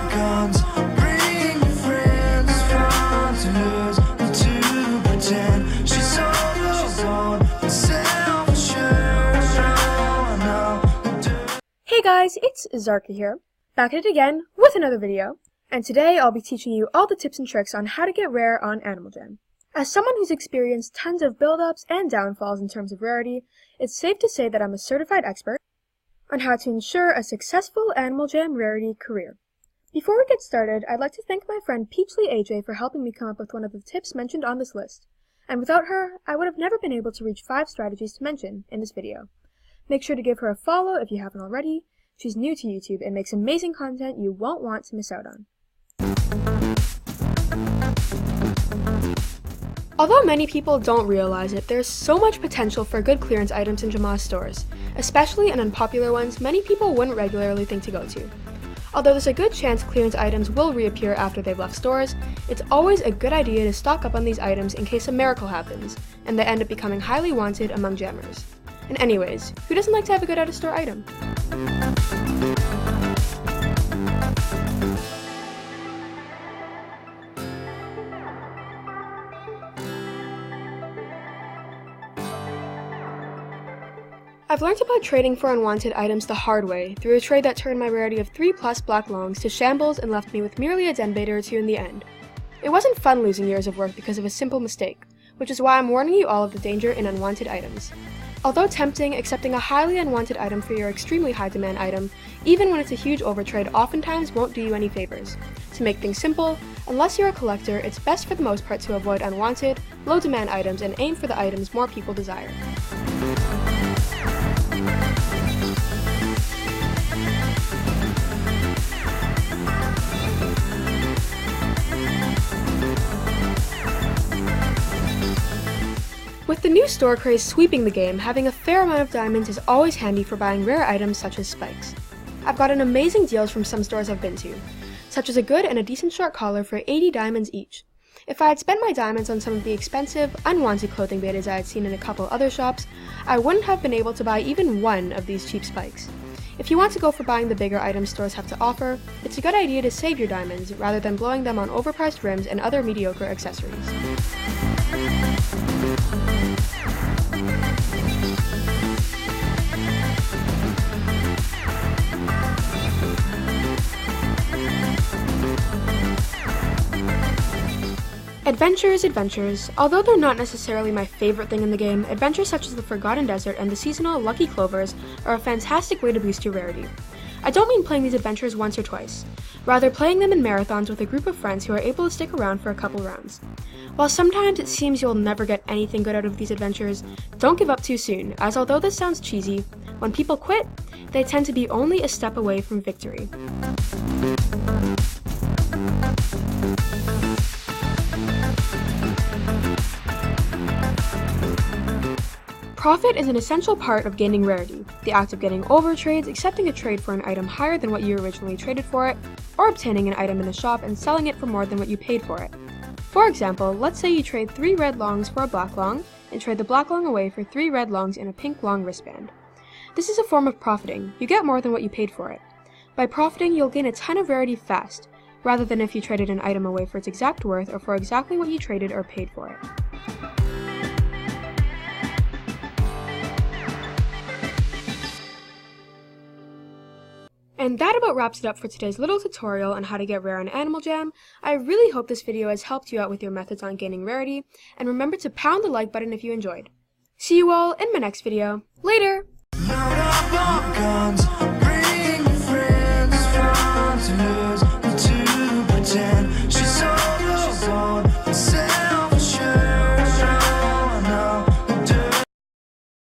guns. Bring your friends, it's fun to lose and to pretend. She's alone and self-assured. Hey guys, it's Zarka here, back at it again with another video, and today I'll be teaching you all the tips and tricks on how to get rare on Animal Jam. As someone who's experienced tons of build-ups and downfalls in terms of rarity, it's safe to say that I'm a certified expert on how to ensure a successful Animal Jam rarity career. Before we get started, I'd like to thank my friend Peachly AJ for helping me come up with one of the tips mentioned on this list, and without her, I would have never been able to reach 5 strategies to mention in this video. Make sure to give her a follow if you haven't already. She's new to YouTube and makes amazing content you won't want to miss out on. Although many people don't realize it, there's so much potential for good clearance items in Jamaa stores, especially in unpopular ones many people wouldn't regularly think to go to. Although there's a good chance clearance items will reappear after they've left stores, it's always a good idea to stock up on these items in case a miracle happens, and they end up becoming highly wanted among jammers. And anyways, who doesn't like to have a good out-of-store item? I've learned about trading for unwanted items the hard way, through a trade that turned my rarity of 3+ black longs to shambles and left me with merely a den bait or two in the end. It wasn't fun losing years of work because of a simple mistake, which is why I'm warning you all of the danger in unwanted items. Although tempting, accepting a highly unwanted item for your extremely high demand item, even when it's a huge overtrade, oftentimes won't do you any favors. To make things simple, unless you're a collector, it's best for the most part to avoid unwanted, low demand items and aim for the items more people desire. With the new store craze sweeping the game, having a fair amount of diamonds is always handy for buying rare items such as spikes. I've gotten amazing deals from some stores I've been to, such as a good and a decent short collar for 80 diamonds each. If I had spent my diamonds on some of the expensive, unwanted clothing betas I had seen in a couple other shops, I wouldn't have been able to buy even one of these cheap spikes. If you want to go for buying the bigger items stores have to offer, it's a good idea to save your diamonds rather than blowing them on overpriced rims and other mediocre accessories. Adventures. Although they're not necessarily my favorite thing in the game, adventures such as the Forgotten Desert and the seasonal Lucky Clovers are a fantastic way to boost your rarity. I don't mean playing these adventures once or twice, rather playing them in marathons with a group of friends who are able to stick around for a couple rounds. While sometimes it seems you'll never get anything good out of these adventures, don't give up too soon, as although this sounds cheesy, when people quit, they tend to be only a step away from victory. Profit is an essential part of gaining rarity, the act of getting over trades, accepting a trade for an item higher than what you originally traded for it, or obtaining an item in a shop and selling it for more than what you paid for it. For example, let's say you trade 3 red longs for a black long, and trade the black long away for 3 red longs and a pink long wristband. This is a form of profiting. You get more than what you paid for it. By profiting, you'll gain a ton of rarity fast, rather than if you traded an item away for its exact worth or for exactly what you traded or paid for it. And that about wraps it up for today's little tutorial on how to get rare on Animal Jam. I really hope this video has helped you out with your methods on gaining rarity, and remember to pound the like button if you enjoyed. See you all in my next video. Later!